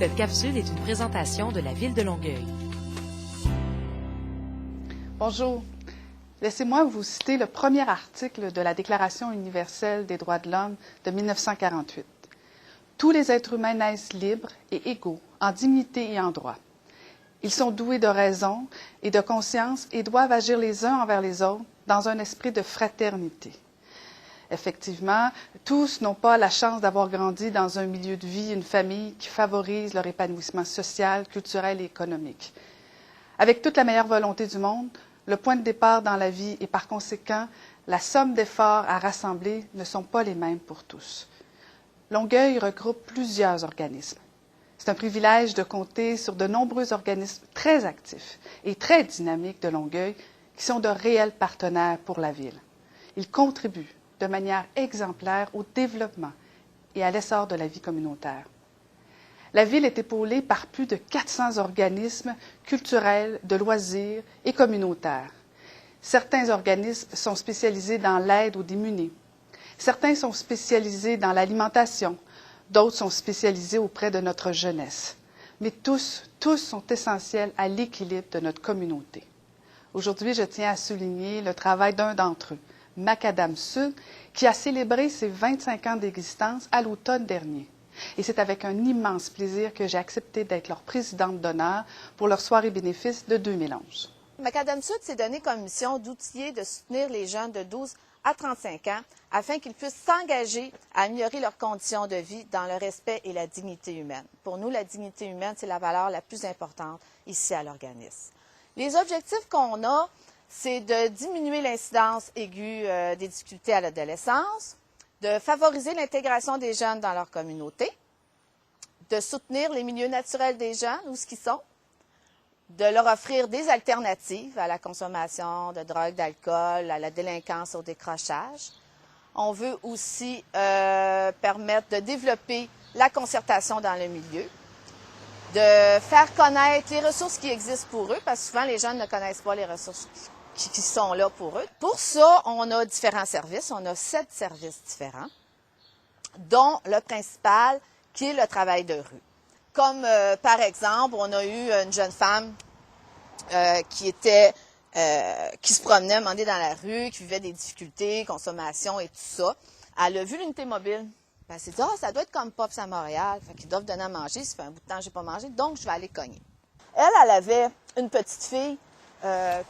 Cette capsule est une présentation de la Ville de Longueuil. Bonjour. Laissez-moi vous citer le premier article de la Déclaration universelle des droits de l'homme de 1948. Tous les êtres humains naissent libres et égaux, en dignité et en droit. Ils sont doués de raison et de conscience et doivent agir les uns envers les autres dans un esprit de fraternité. Effectivement, tous n'ont pas la chance d'avoir grandi dans un milieu de vie, une famille qui favorise leur épanouissement social, culturel et économique. Avec toute la meilleure volonté du monde, le point de départ dans la vie et par conséquent, la somme d'efforts à rassembler ne sont pas les mêmes pour tous. Longueuil regroupe plusieurs organismes. C'est un privilège de compter sur de nombreux organismes très actifs et très dynamiques de Longueuil qui sont de réels partenaires pour la Ville. Ils contribuent de manière exemplaire au développement et à l'essor de la vie communautaire. La Ville est épaulée par plus de 400 organismes culturels, de loisirs et communautaires. Certains organismes sont spécialisés dans l'aide aux démunis. Certains sont spécialisés dans l'alimentation. D'autres sont spécialisés auprès de notre jeunesse. Mais tous sont essentiels à l'équilibre de notre communauté. Aujourd'hui, je tiens à souligner le travail d'un d'entre eux, Macadam Sud, qui a célébré ses 25 ans d'existence à l'automne dernier. Et c'est avec un immense plaisir que j'ai accepté d'être leur présidente d'honneur pour leur soirée bénéfice de 2011. Macadam Sud s'est donné comme mission d'outiller, de soutenir les jeunes de 12 à 35 ans afin qu'ils puissent s'engager à améliorer leurs conditions de vie dans le respect et la dignité humaine. Pour nous, la dignité humaine, c'est la valeur la plus importante ici à l'organisme. Les objectifs qu'on a, c'est de diminuer l'incidence aiguë des difficultés à l'adolescence, de favoriser l'intégration des jeunes dans leur communauté, de soutenir les milieux naturels des jeunes, où ce qu'ils sont, de leur offrir des alternatives à la consommation de drogue, d'alcool, à la délinquance, au décrochage. On veut aussi permettre de développer la concertation dans le milieu, de faire connaître les ressources qui existent pour eux, parce que souvent les jeunes ne connaissent pas les ressources qui sont là pour eux. Pour ça, on a différents services. On a 7 services différents, dont le principal qui est le travail de rue. Comme par exemple, on a eu une jeune femme qui se promenait, demandait dans la rue, qui vivait des difficultés, consommation et tout ça. Elle a vu l'unité mobile. Elle s'est dit, ça doit être comme Pops à Montréal. Fait qu'ils doivent donner à manger. Ça fait un bout de temps que je n'ai pas mangé, donc je vais aller cogner. Elle avait une petite fille.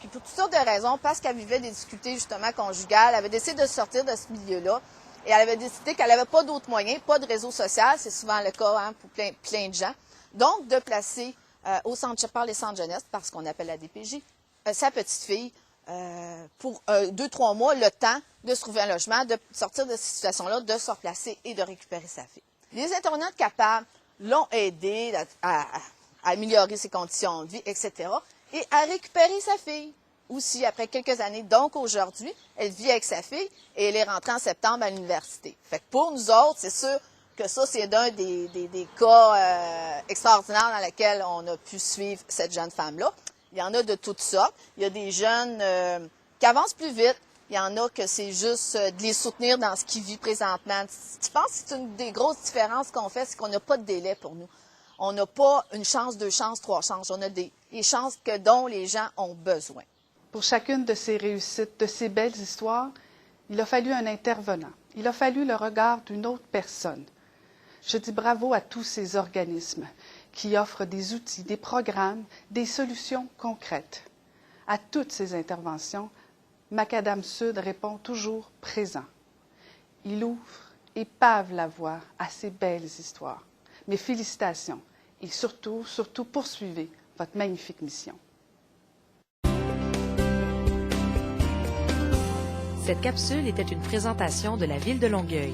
Puis pour toutes sortes de raisons, parce qu'elle vivait des difficultés justement conjugales, elle avait décidé de sortir de ce milieu-là et elle avait décidé qu'elle n'avait pas d'autres moyens, pas de réseau social, c'est souvent le cas pour plein de gens, donc de placer au centre, par les centres jeunesse, parce qu'on appelle la DPJ, sa petite fille pour 2-3 mois, le temps de se trouver un logement, de sortir de cette situation-là, de se replacer et de récupérer sa fille. Les intervenantes capables l'ont aidé à améliorer ses conditions de vie, etc., et à récupérer sa fille aussi après quelques années. Donc aujourd'hui, elle vit avec sa fille et elle est rentrée en septembre à l'université. Fait que pour nous autres, c'est sûr que ça, c'est d'un des cas extraordinaires dans lesquels on a pu suivre cette jeune femme-là. Il y en a de toutes sortes. Il y a des jeunes qui avancent plus vite. Il y en a que c'est juste de les soutenir dans ce qu'ils vivent présentement. Je pense que c'est une des grosses différences qu'on fait, c'est qu'on n'a pas de délai pour nous. On n'a pas une chance, 2 chances, 3 chances. On a les chances dont les gens ont besoin. Pour chacune de ces réussites, de ces belles histoires, il a fallu un intervenant. Il a fallu le regard d'une autre personne. Je dis bravo à tous ces organismes qui offrent des outils, des programmes, des solutions concrètes. À toutes ces interventions, Macadam Sud répond toujours présent. Il ouvre et pave la voie à ces belles histoires. Mes félicitations et surtout poursuivez votre magnifique mission. Cette capsule était une présentation de la Ville de Longueuil.